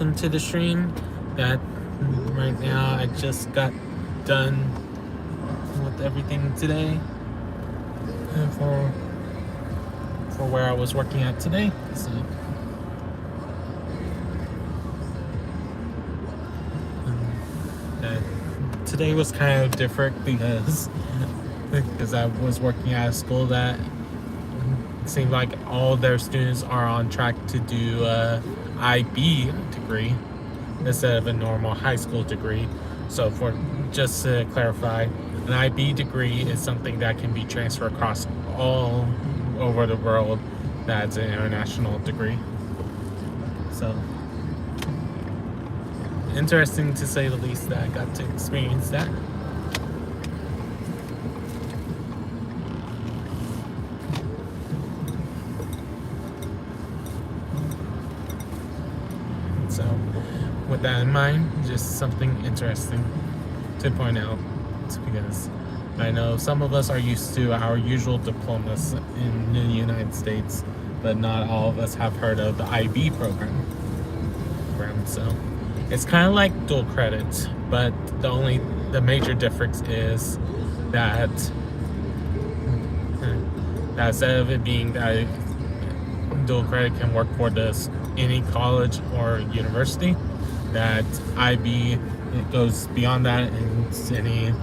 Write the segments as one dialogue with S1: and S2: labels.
S1: welcome to the stream. That right now I just got done with everything today for where I was working at today. So today was kind of different because I was working at a school that seemed like all their students are on track to do a IB degree instead of a normal high school degree. So for just to clarify, an IB degree is something that can be transferred across all over the world. That's an international degree. So interesting to say the least that I got to experience that. So with that in mind, just something interesting to point out, because I know some of us are used to our usual diplomas in the United States, but not all of us have heard of the IB program. So it's kind of like dual credit, but the major difference is that instead of it being that dual credit can work for any college or university, that IB, it goes beyond that, and it's any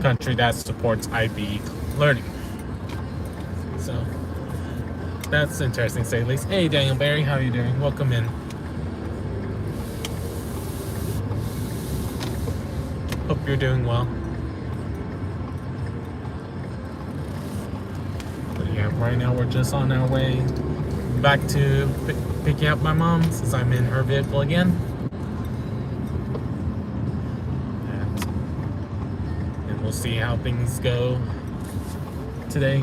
S1: country that supports IB learning. So that's interesting to say the least. Hey Daniel Barry, how are you doing? Welcome in. Hope you're doing well. But yeah, right now we're just on our way back to picking up my mom since I'm in her vehicle again. And we'll see how things go today.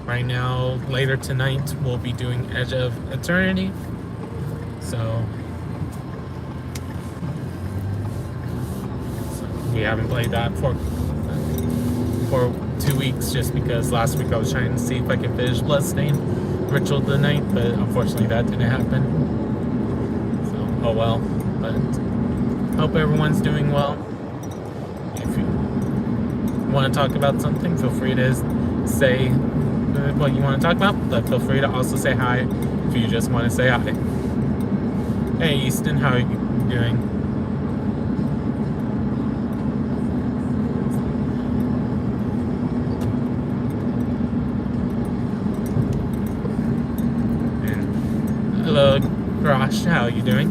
S1: Right now, later tonight, we'll be doing Edge of Eternity. So we haven't played that for 2 weeks, just because last week I was trying to see if I could finish Bloodstained Ritual of the Night, but unfortunately that didn't happen. So, oh well. But hope everyone's doing well. If you want to talk about something, feel free to say what you want to talk about, but feel free to also say hi if you just want to say hi. Hey Easton, how are you doing? Hello, Grosh, how are you doing?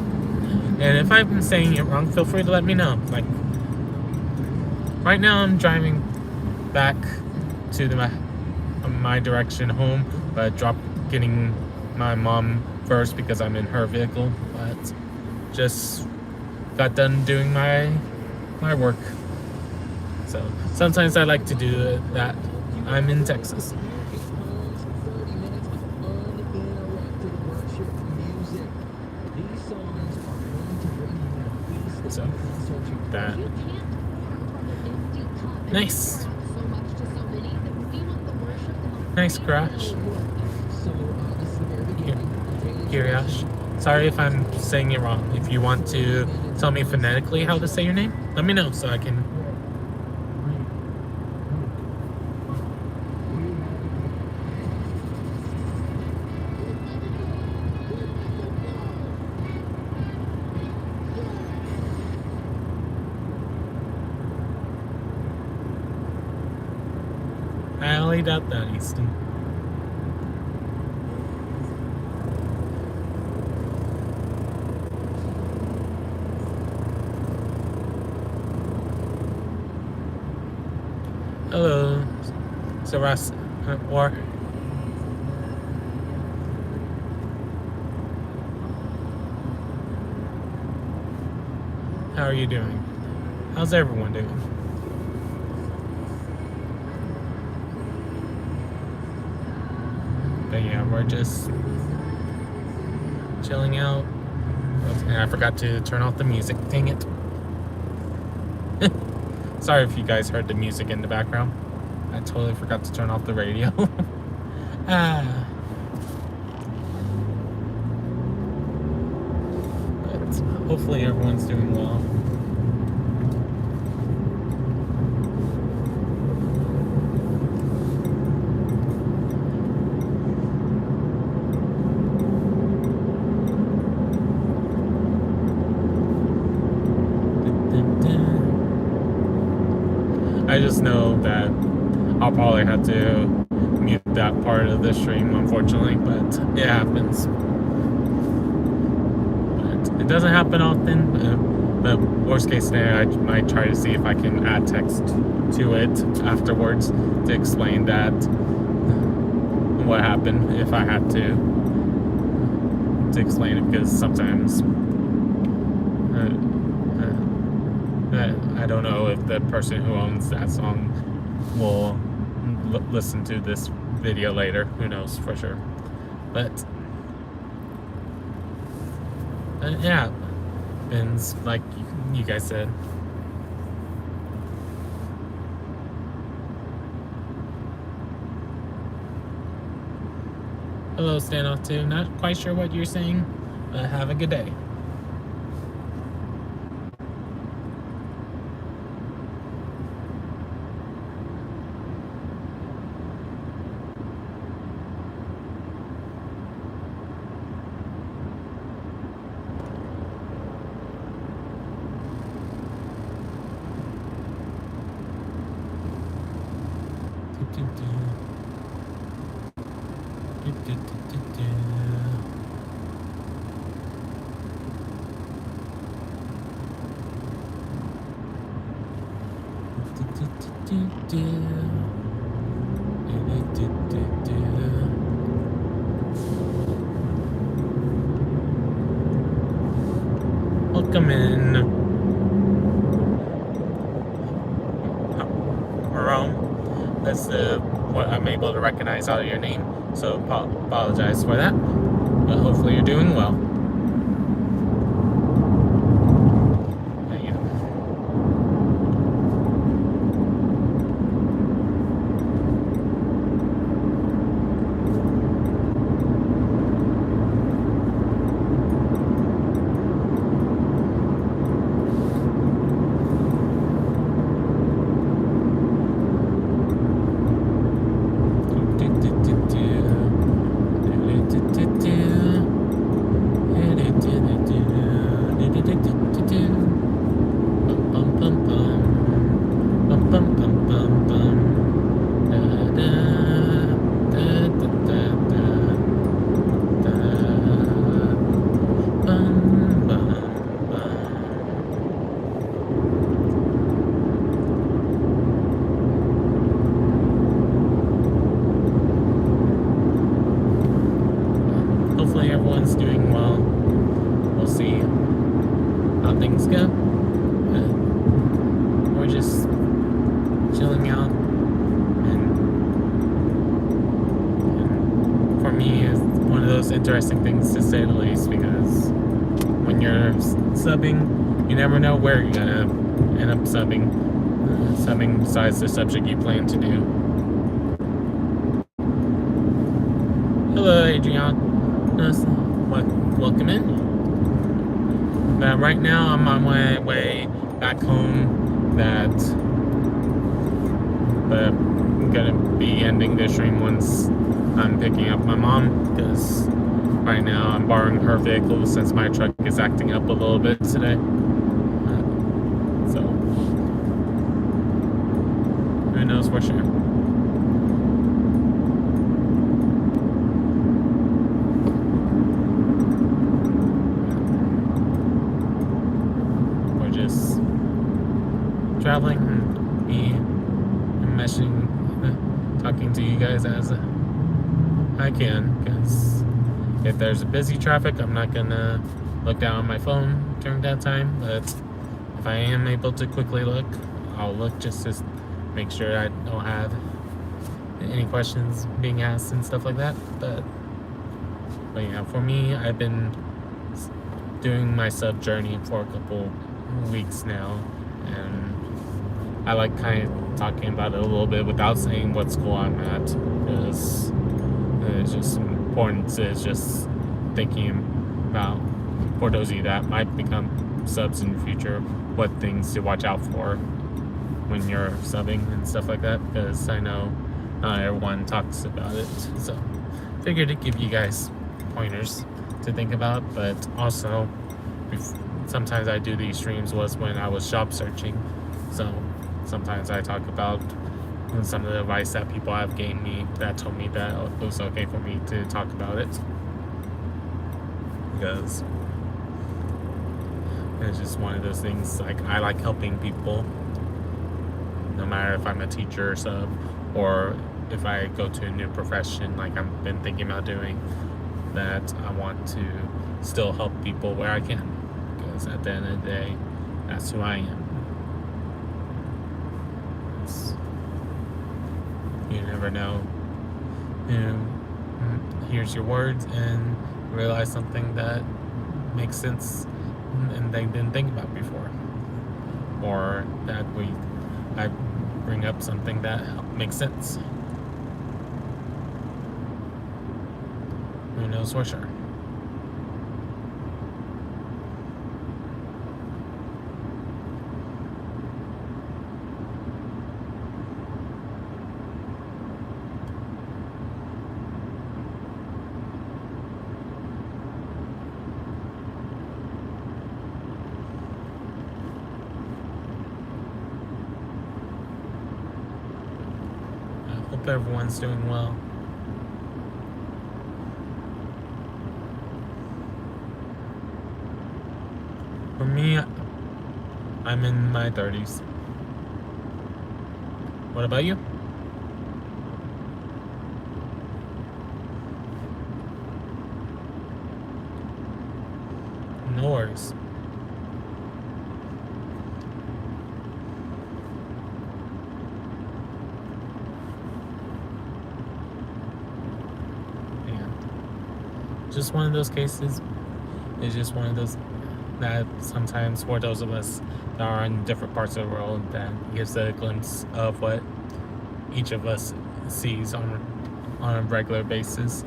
S1: And if I've been saying it wrong, feel free to let me know. Like, right now I'm driving back to my direction home, but getting my mom first because I'm in her vehicle. But just got done doing my work. So sometimes I like to do that. I'm in Texas. So that nice crash. Kiriash. Sorry if I'm saying it wrong. If you want to tell me phonetically how to say your name, let me know so I can. I highly doubt that, Easton. Hello, Saras War. How are you doing? How's everyone doing? But yeah, we're just chilling out. And I forgot to turn off the music. Dang it. Sorry if you guys heard the music in the background. I totally forgot to turn off the radio. But hopefully everyone's doing well. I just know that I'll probably have to mute that part of the stream, unfortunately, but it happens. But it doesn't happen often, but worst case scenario, I might try to see if I can add text to it afterwards to explain that, what happened if I had to explain it, because sometimes I don't know if the person who owns that song will listen to this video later. Who knows for sure. But yeah, and like you guys said, hello Standoff 2. Not quite sure what you're saying. Have a good day. Welcome in, Rome. That's what I'm able to recognize out of your name, so apologize for that. But hopefully you're doing well. There you go. Hopefully everyone's doing well. We'll see how things go. We're just chilling out, and for me, it's one of those interesting things to say the least, because when you're subbing, you never know where you're gonna end up subbing besides the subject you plan to do. Hello, Adrian. Welcome in. Right now I'm on my way back home. But I'm gonna be ending the stream once I'm picking up my mom, because right now I'm borrowing her vehicle since my truck is acting up a little bit today. So who knows for sure. Traveling and me meshing, talking to you guys as I can, because if there's a busy traffic, I'm not gonna look down on my phone during that time. But if I am able to quickly look, I'll look just to make sure I don't have any questions being asked and stuff like that. But yeah, for me, I've been doing my sub journey for a couple weeks now, and I like kind of talking about it a little bit without saying what school I'm at, because it's just important to just thinking about for those of you that might become subs in the future, what things to watch out for when you're subbing and stuff like that, because I know not everyone talks about it. So figured to give you guys pointers to think about. But also, sometimes I do these streams was when I was job searching, so sometimes I talk about some of the advice that people have gave me that told me that it was okay for me to talk about it, because it's just one of those things. Like, I like helping people, no matter if I'm a teacher or sub, or if I go to a new profession like I've been thinking about doing, that I want to still help people where I can, because at the end of the day, that's who I am. You never know who hears your words and realize something that makes sense and they didn't think about before, or that I bring up something that makes sense. Who knows for sure? Hope everyone's doing well. For me, I'm in my 30s. What about you? No worries. Just one of those cases. It's just one of those that sometimes for those of us that are in different parts of the world, that gives a glimpse of what each of us sees on a regular basis.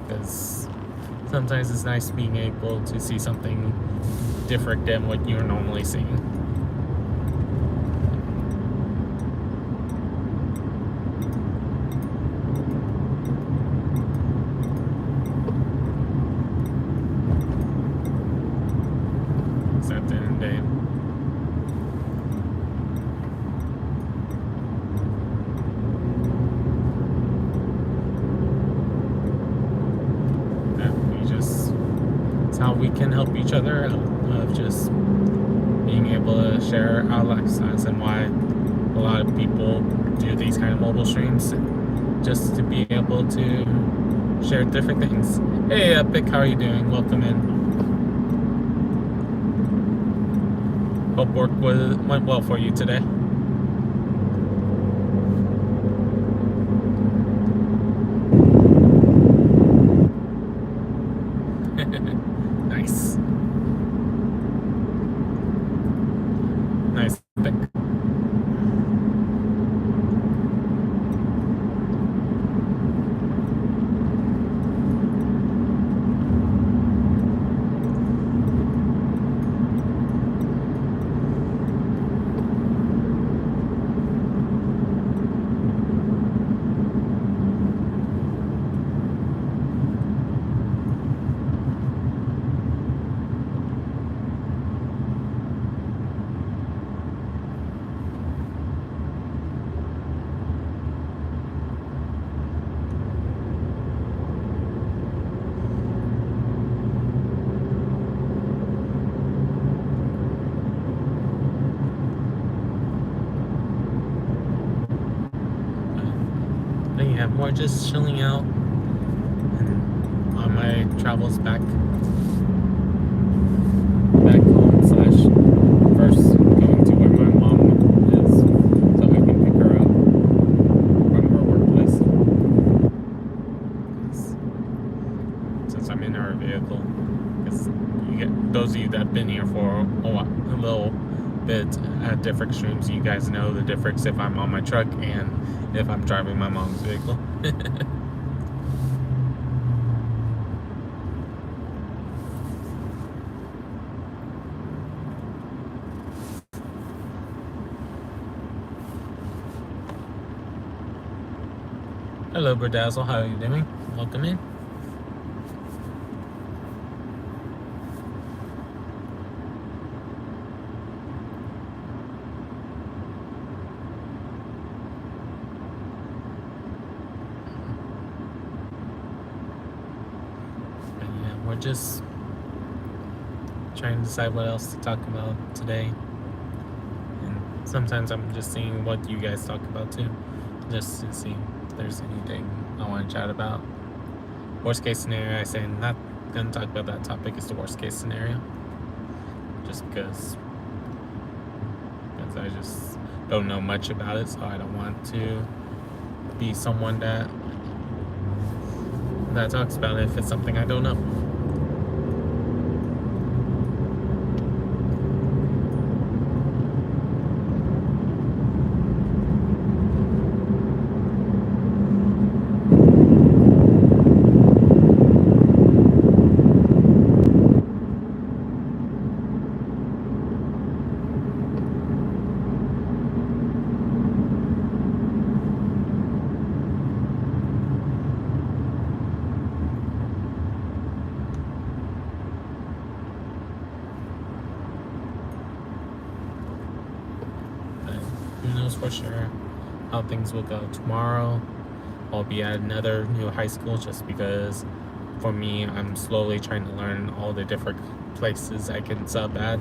S1: Because sometimes it's nice being able to see something different than what you're normally seeing. How we can help each other out, of just being able to share our lifestyles, and why a lot of people do these kind of mobile streams, just to be able to share different things. Hey Epic, how are you doing? Welcome in. Hope work went well for you today. Nice. Nice. More just chilling out and on my travels back home, slash first going to where my mom is so I can pick her up from her workplace, since I'm in her vehicle. Because you get those of you that have been here for a little bit at different streams, you guys know the difference if I'm on my truck and if I'm driving my mom's vehicle. Hello, Berdazzle. How are you doing? Welcome in. But yeah, we're just trying to decide what else to talk about today. And sometimes I'm just seeing what you guys talk about too, just to see if there's anything I want to chat about. Worst case scenario, I say I'm not going to talk about that topic. It's the worst case scenario. Just because I just don't know much about it, so I don't want to be someone that talks about it if it's something I don't know. Who knows for sure how things will go tomorrow. I'll be at another new high school just because for me, I'm slowly trying to learn all the different places I can sub at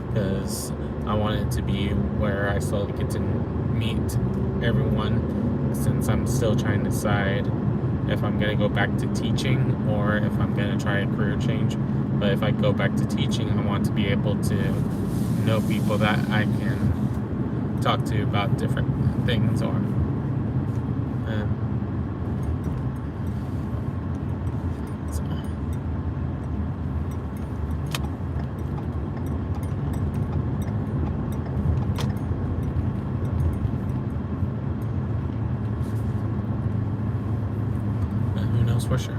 S1: because I want it to be where I slowly get to meet everyone since I'm still trying to decide if I'm going to go back to teaching or if I'm going to try a career change. But if I go back to teaching, I want to be able to know people that I can talk to about different things or so. But who knows for sure.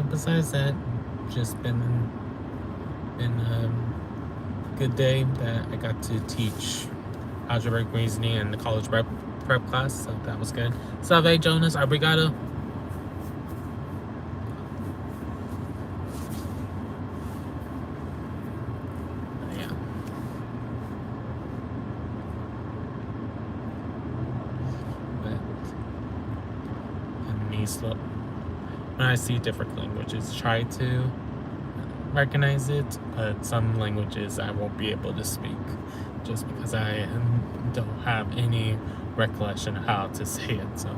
S1: Besides that, just been a good day that I got to teach algebraic reasoning in the college prep class, so that was good. Salve, Jonas, obrigado. Yeah. But and me slow. When I see different languages, try to recognize it, but some languages I won't be able to speak just because I don't have any recollection of how to say it. So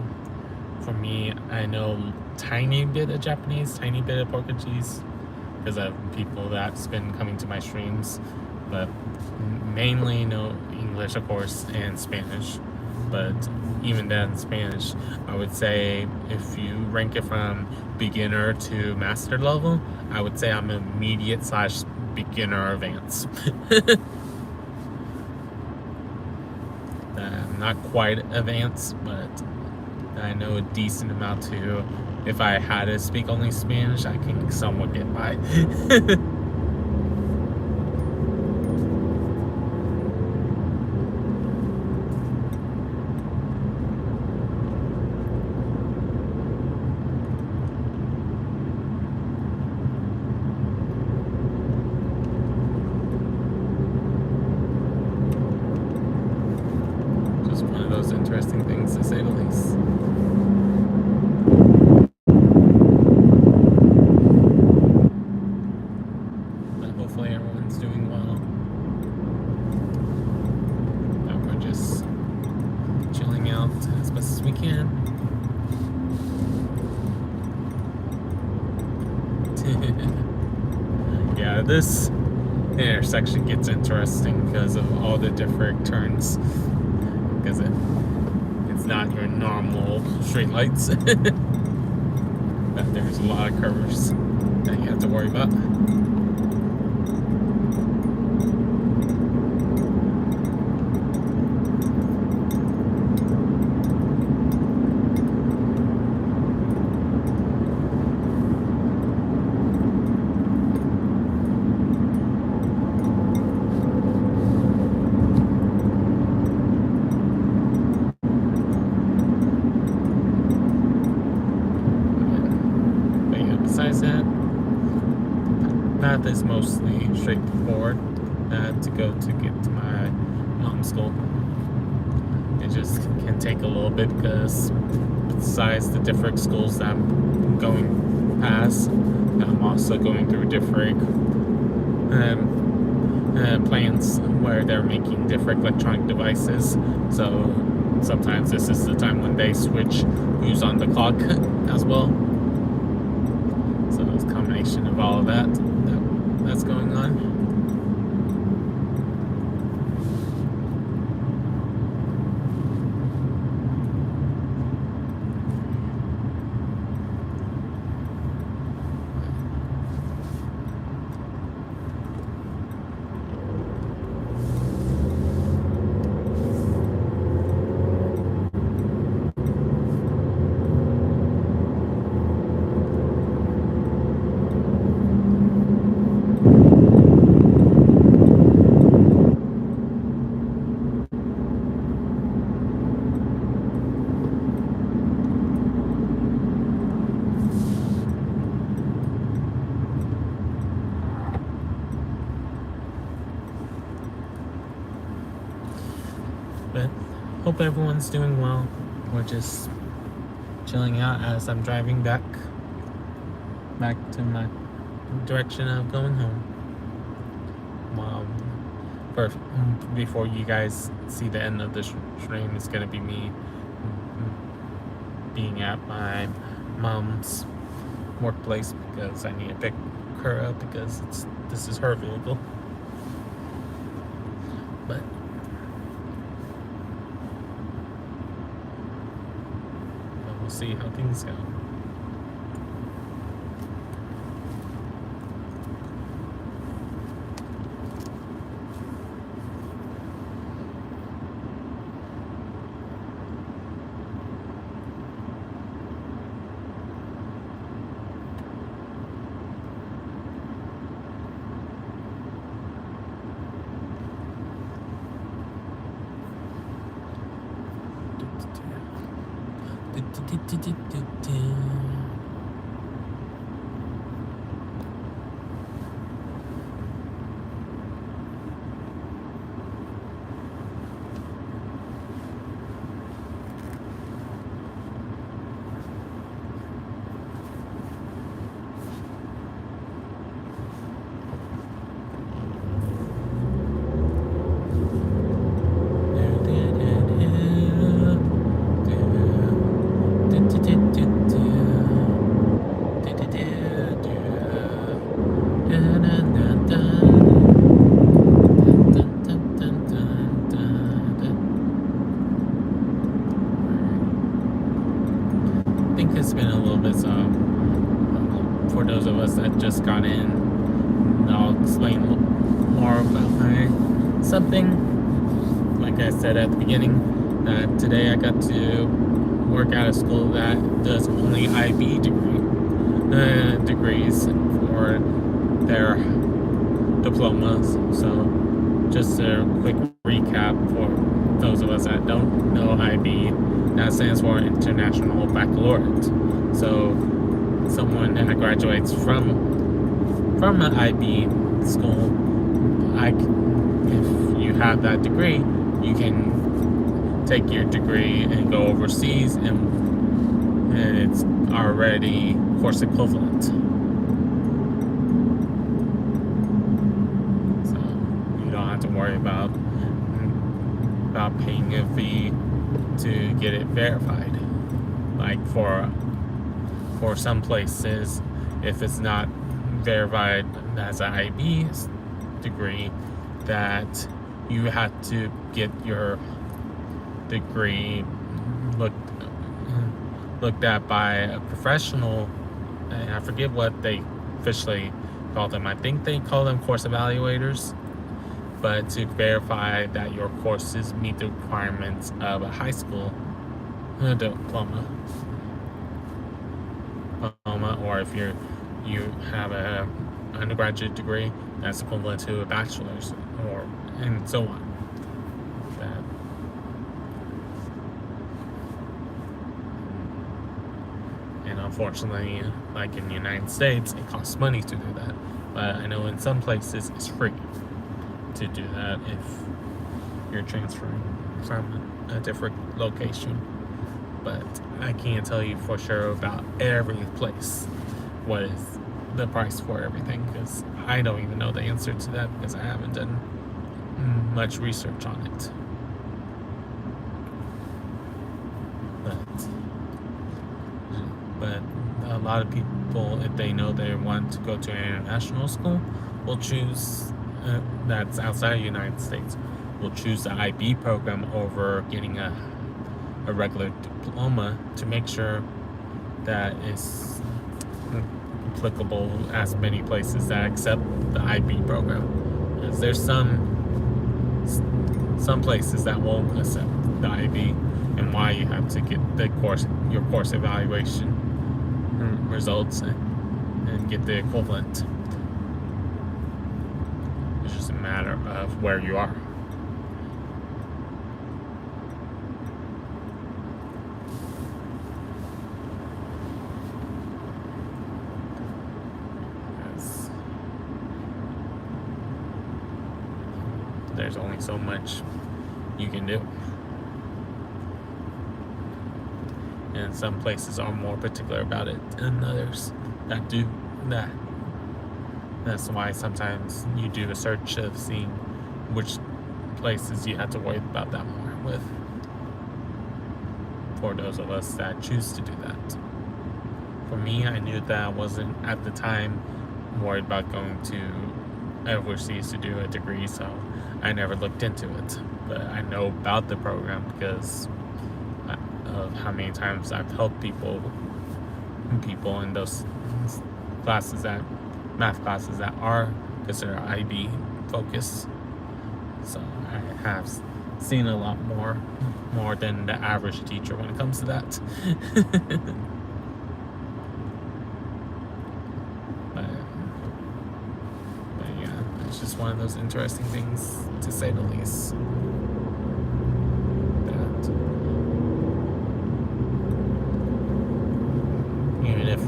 S1: for me, I know tiny bit of Japanese, tiny bit of Portuguese because of people that's been coming to my streams, but mainly know English, of course, and Spanish. But even then, Spanish, I would say if you rank it from beginner to master level, I would say I'm immediate / beginner advanced. Not quite advanced, but I know a decent amount to, if I had to speak only Spanish, I can somewhat get by. Interesting things to say the least. But hopefully everyone's doing well. But we're just chilling out as best as we can. Yeah, this intersection gets interesting because of all the different turns. Because it's not your normal straight lights. But there's a lot of curves that you have to worry about. path is mostly straightforward to go to get to my mom's school. It just can take a little bit because besides the different schools that I'm going past, I'm also going through different plants where they're making different electronic devices. So sometimes this is the time when they switch who's on the clock as well. So it's a combination of all of that's going on. But hope everyone's doing well. We're just chilling out as I'm driving back to my direction of going home. Before you guys see the end of the stream, it's gonna be me being at my mom's workplace because I need to pick her up because this is her vehicle. But we'll see how things go. It's been a little bit, so for those of us that just got in, I'll explain more about something. Like I said at the beginning, today I got to work at a school that does only IB degrees for their diplomas. So just a quick recap for those of us that don't know IB. That stands for International Baccalaureate. So someone that graduates from an IB school, if you have that degree, you can take your degree and go overseas, and it's already course equivalent. So you don't have to worry about paying a fee to get it verified. Like for some places, if it's not verified as an IB degree, that you have to get your degree looked at by a professional, and I forget what they officially call them. I think they call them course evaluators, but to verify that your courses meet the requirements of a high school diploma, or if you have a undergraduate degree that's equivalent to a bachelor's, and so on. And unfortunately, like in the United States, it costs money to do that. But I know in some places it's free to do that if you're transferring from a different location. But I can't tell you for sure about every place what is the price for everything, because I don't even know the answer to that because I haven't done much research on it. But a lot of people, if they know they want to go to an international school, will choose that's outside of the United States, will choose the IB program over getting a regular diploma to make sure that it's applicable as many places that accept the IB program. Because there's some places that won't accept the IB, and why you have to get your course evaluation results and get the equivalent. It's just a matter of where you are. There's only so much you can do. And some places are more particular about it than others that do that. That's why sometimes you do a search of seeing which places you have to worry about that more with, for those of us that choose to do that. For me, I knew that I wasn't at the time worried about going to overseas to do a degree, so I never looked into it. But I know about the program because of how many times I've helped people in those classes, math classes that are considered IB focused. So I have seen a lot more than the average teacher when it comes to that. but yeah, it's just one of those interesting things, to say the least.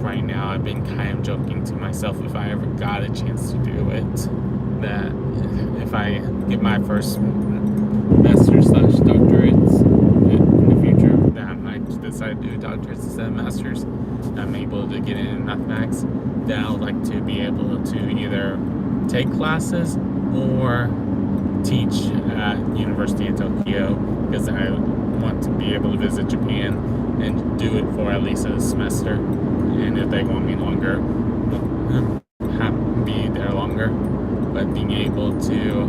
S1: Right now, I've been kind of joking to myself, if I ever got a chance to do it, that if I get my first master's/doctorates in the future, that I might decide to do doctorates instead of masters, I'm able to get in mathematics, then I would like to be able to either take classes or teach at University of Tokyo, because I want to be able to visit Japan and do it for at least a semester. And if they want me longer, be there longer. But being able to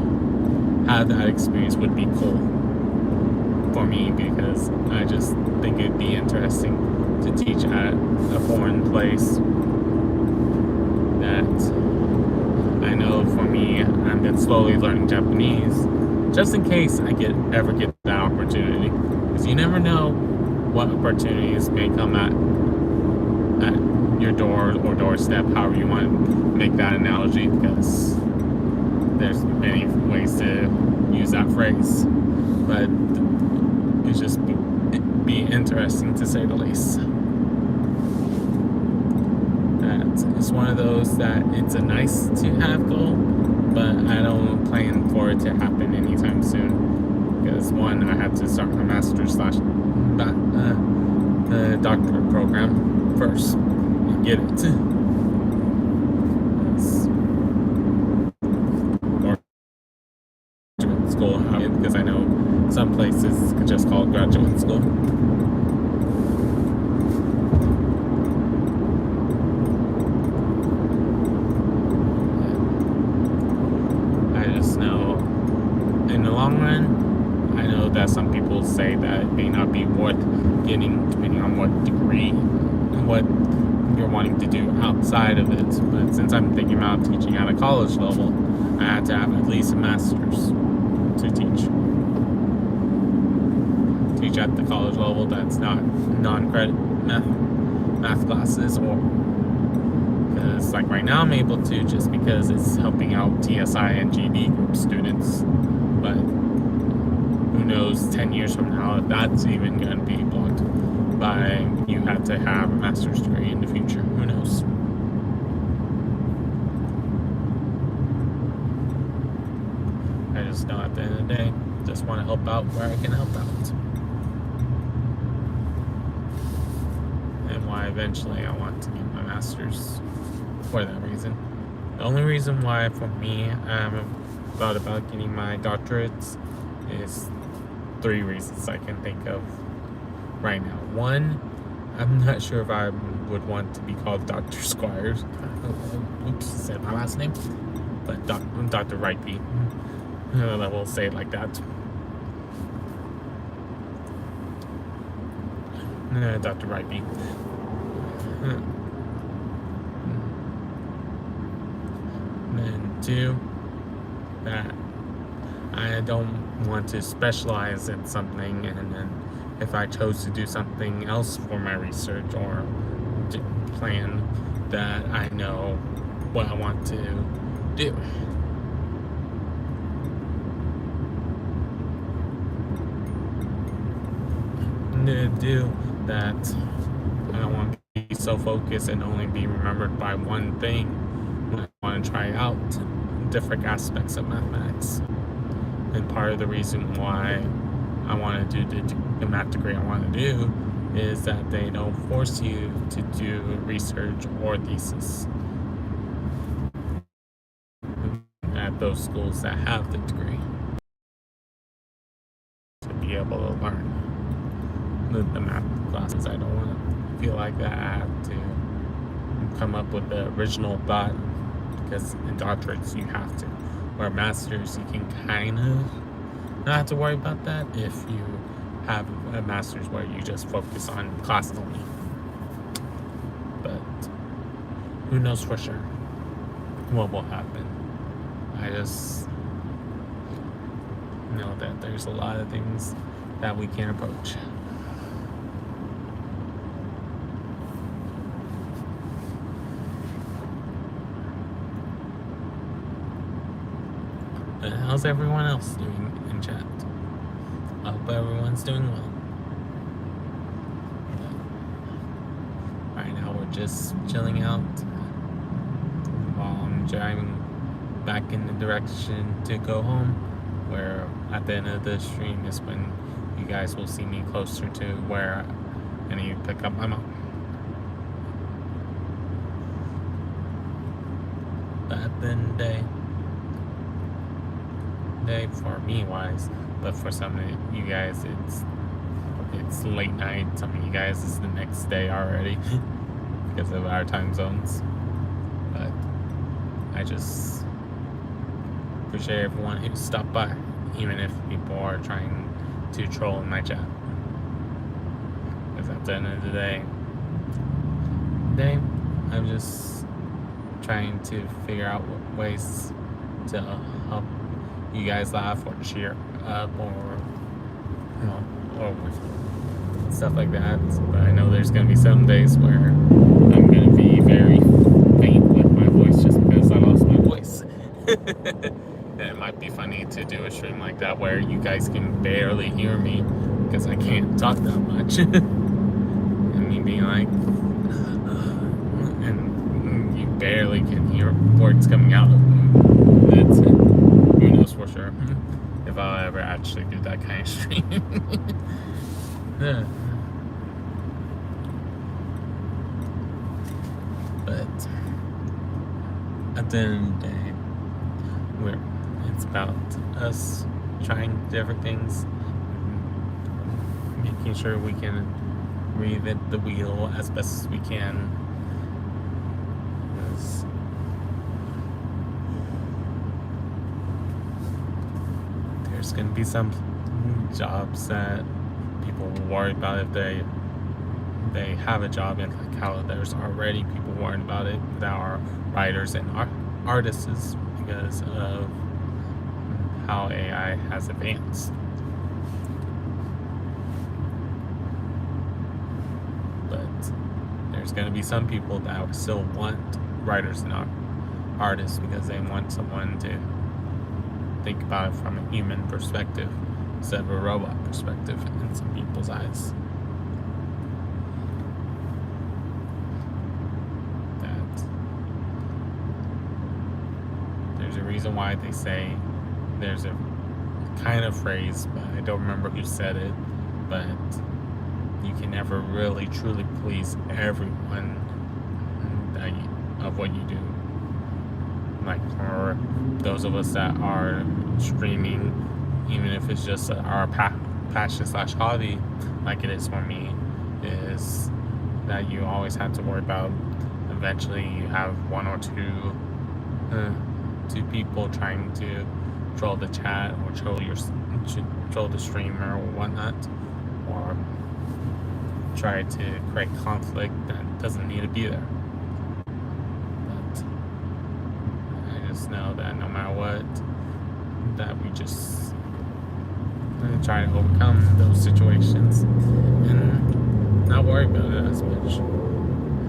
S1: have that experience would be cool for me, because I just think it'd be interesting to teach at a foreign place that I know. For me, I've been slowly learning Japanese, just in case I ever get that opportunity, because you never know what opportunities may come at your door or doorstep, however you want to make that analogy, because there's many ways to use that phrase, but it's just be interesting, to say the least. It's one of those that it's a nice to have goal, but I don't plan for it to happen anytime soon, because one, I have to start my master's/the doctorate program first and get it. Or graduate school, because I know some places could just call it graduate school. That some people say that it may not be worth getting, depending on what degree and what you're wanting to do outside of it. But since I'm thinking about teaching at a college level, I had to have at least a master's to teach at the college level. That's not non-credit math classes, or because like right now I'm able to, just because it's helping out TSI and GD group students. But who knows 10 years from now if that's even going to be blocked by you have to have a master's degree in the future. Who knows? just know at the end of the day, just want to help out where I can help out. And why eventually I want to get my master's for that reason. The only reason why, for me, I haven't thought about getting my doctorates is 3 reasons I can think of right now. One, I'm not sure if I would want to be called Dr. Squires. Oops, said my last name. But Dr. Rhypi. I will say it like that. Dr. Rhypi. And 2, that I don't want to specialize in something, and then if I chose to do something else for my research or plan, that I know what I want to do. To do that, I don't want to be so focused and only be remembered by one thing when I want to try out different aspects of mathematics. And part of the reason why I want to do the math degree I want to do is that they don't force you to do research or thesis at those schools that have the degree, to be able to learn the math classes. I don't want to feel like that I have to come up with the original thought, because in doctorates you have to. Where masters, you can kind of not have to worry about that if you have a master's where you just focus on class only. But who knows for sure what will happen. I just know that there's a lot of things that we can approach. But how's everyone else doing in chat? I hope everyone's doing well. But right now we're just chilling out while I'm driving back in the direction to go home, where at the end of the stream is when you guys will see me closer to where I need to pick up my mom. But at the end of the day for me wise, but for some of you guys it's late night. Some of you guys it's the next day already because of our time zones. But I just appreciate everyone who stopped by, even if people are trying to troll in my chat, because at the end of the day I'm just trying to figure out ways to help you guys laugh or cheer up or stuff like that. But I know there's gonna be some days where I'm gonna be very faint with my voice just because I lost my voice. And it might be funny to do a stream like that where you guys can barely hear me because I can't talk that much. And me being like, and you barely can hear words coming out of me. That's it. Who knows for sure if I'll ever actually do that kind of stream. But at the end of the day, it's about us trying different things, making sure we can reinvent the wheel as best as we can. There's going to be some jobs that people will worry about if they have a job, and like how there's already people worrying about it that are writers and artists because of how AI has advanced. But there's going to be some people that still want writers and artists because they want someone to think about it from a human perspective instead of a robot perspective in some people's eyes. That there's a reason why they say there's a kind of phrase, but I don't remember who said it. But you can never really truly please everyone of what you do. Like for those of us that are streaming, even if it's just our passion / hobby, like it is for me, is that you always have to worry about eventually you have one or two people trying to troll the chat or troll the streamer or whatnot, or try to create conflict that doesn't need to be there. But I just know that no matter what, that we just try to overcome those situations and not worry about it as much.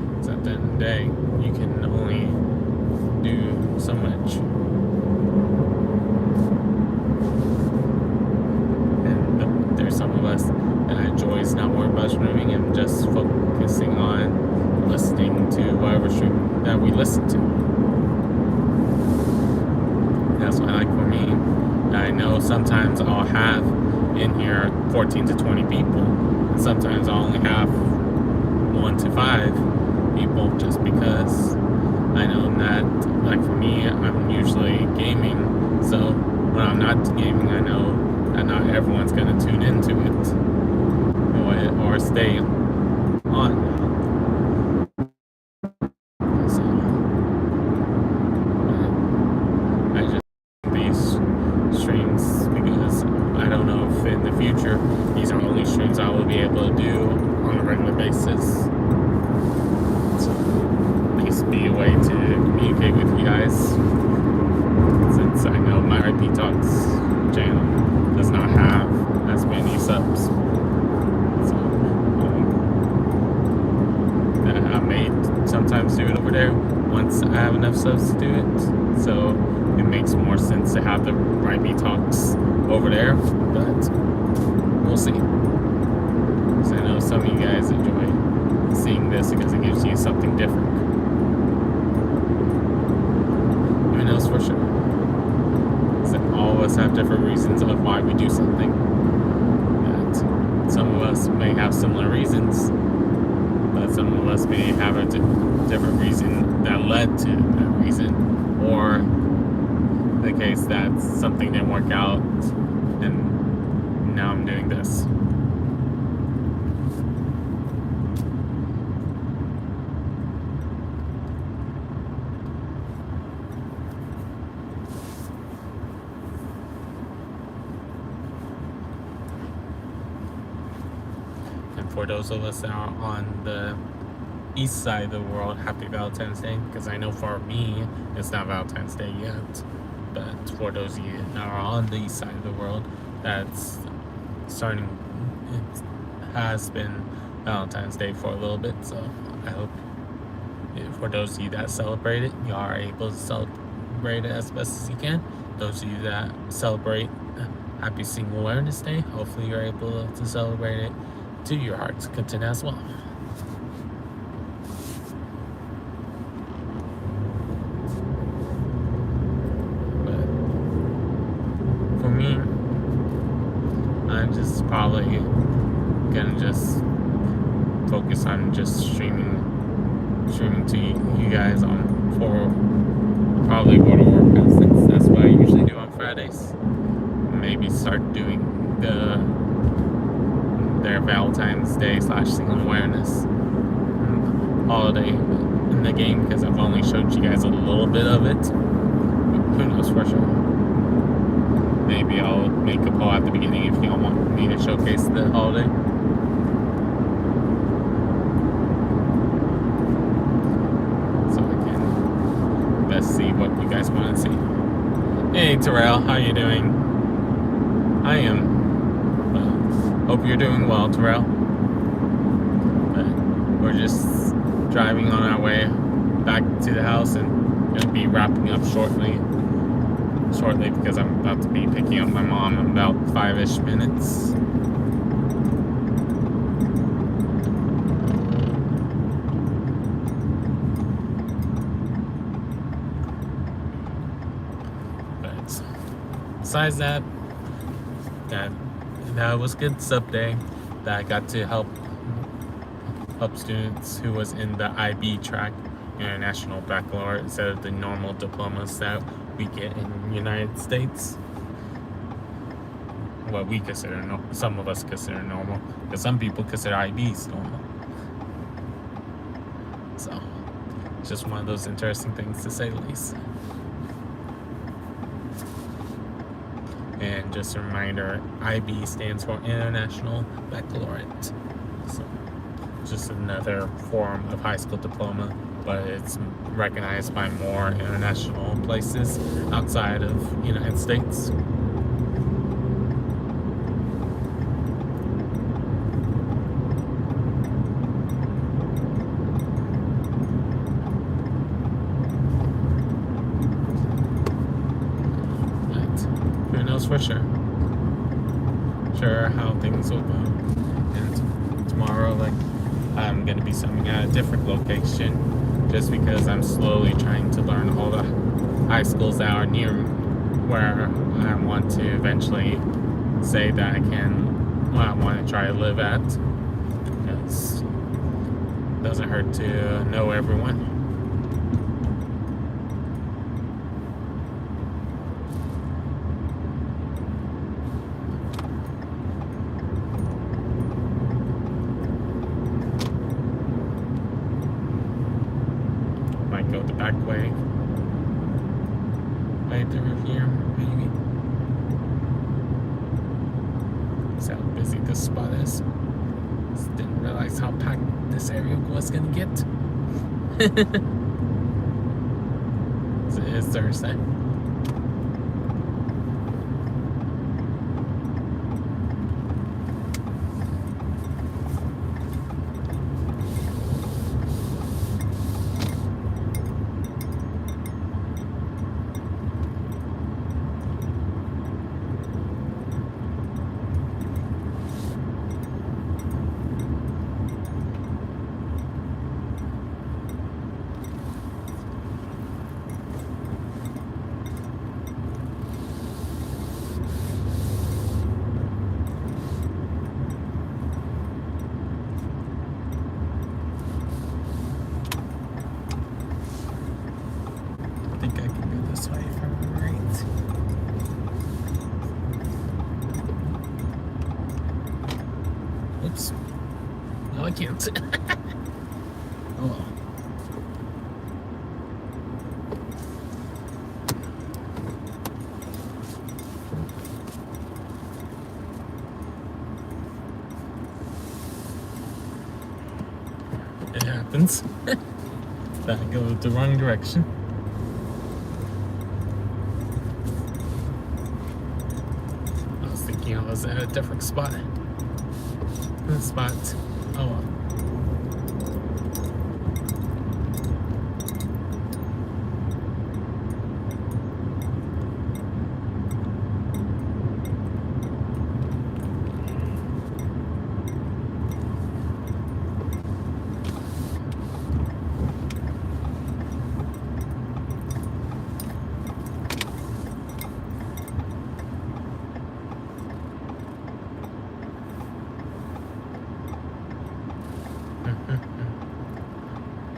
S1: Because at the end of the day, you can only do so much. And there's some of us that enjoys not worrying about streaming and just focusing on listening to whatever stream that we listen to. That's what I like for me. I know sometimes I'll have in here 14 to 20 people, and sometimes I'll only have 1 to 5 people, just because I know that, like for me, I'm usually gaming, so when I'm not gaming, I know that not everyone's going to tune into it or stay on. So I just these streams because I don't know if in the future these are only streams I will be able to do on a regular basis. So at least be a way to communicate with you guys, since I know my Rhypi Talks channel does not have as many subs. So I may sometimes do it over there once I have enough subs to do it. So it makes more sense to have the Rhypi Talks over there, but we'll see. Because I know some of you guys enjoy seeing this because it gives you something different. Who knows for sure? Because all of us have different reasons of why we do something. That some of us may have similar reasons, but some of us may have a different reason that led to that reason, or the case that something didn't work out and now I'm doing this. And for those of us that are on the east side of the world, happy Valentine's Day, because I know for me it's not Valentine's Day yet. But for those of you that are on the east side of the world, that's starting, it has been Valentine's Day for a little bit, so I hope for those of you that celebrate it, you are able to celebrate it as best as you can. Those of you that celebrate Happy Single Awareness Day, hopefully you're able to celebrate it to your heart's content as well. I'm just probably gonna just focus on just streaming to you guys on for probably World of Warcraft, since that's what I usually do on Fridays. Maybe start doing their Valentine's Day / Single Awareness holiday in the game, because I've only showed you guys a little bit of it. Who knows for sure? Maybe I'll make a poll at the beginning if y'all want me to showcase the holiday. So I can best see what you guys want to see. Hey Terrell, how you doing? I am. Well, hope you're doing well, Terrell. But we're just driving on our way back to the house and gonna be wrapping up shortly because I'm about to be picking up my mom in about 5-ish minutes. But besides that, that was good sub day. That I got to help students who was in the IB track, International Baccalaureate, instead of the normal diplomas that we get in the United States. What we consider some of us consider normal, because some people consider IBs normal. So it's just one of those interesting things, to say the least. And just a reminder, IB stands for International Baccalaureate. So just another form of high school diploma, but it's recognized by more international places outside of the United States. For sure how things will go. And tomorrow, I'm going to be summing at a different location, just because I'm slowly trying to learn all the high schools that are near where I want to eventually say that I want to try to live at, because it doesn't hurt to know everyone. Go the back way, right through here, maybe. That's how busy this spot is. Just didn't realize how packed this area was gonna get. It is Thursday. I think I can go this way if I remember right. Oops. No, I can't. Oh well. It happens. That goes the wrong direction. I was at a different spot. Oh well.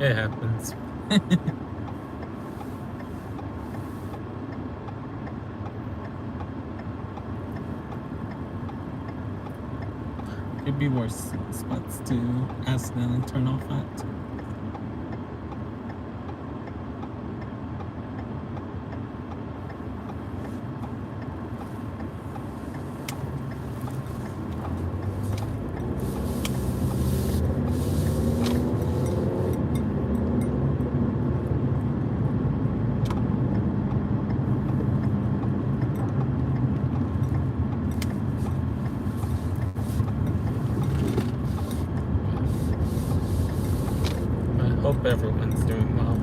S1: It happens. Could be worse spots to accidentally turn off at. Hope everyone's doing well.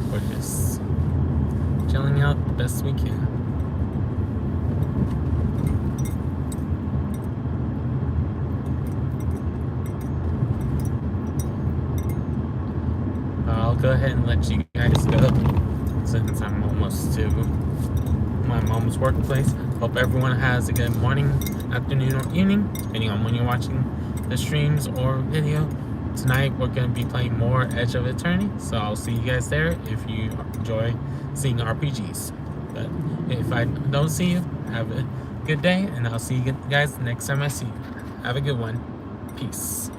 S1: We're just chilling out the best we can. I'll go ahead and let you guys go, since I'm almost to my mom's workplace. Hope everyone has a good morning, afternoon, or evening, depending on when you're watching the streams or video. Tonight we're going to be playing more Edge of Eternity, so I'll see you guys there if you enjoy seeing RPGs. But if I don't see you, have a good day, and I'll see you guys next time I see you. Have a good one. Peace.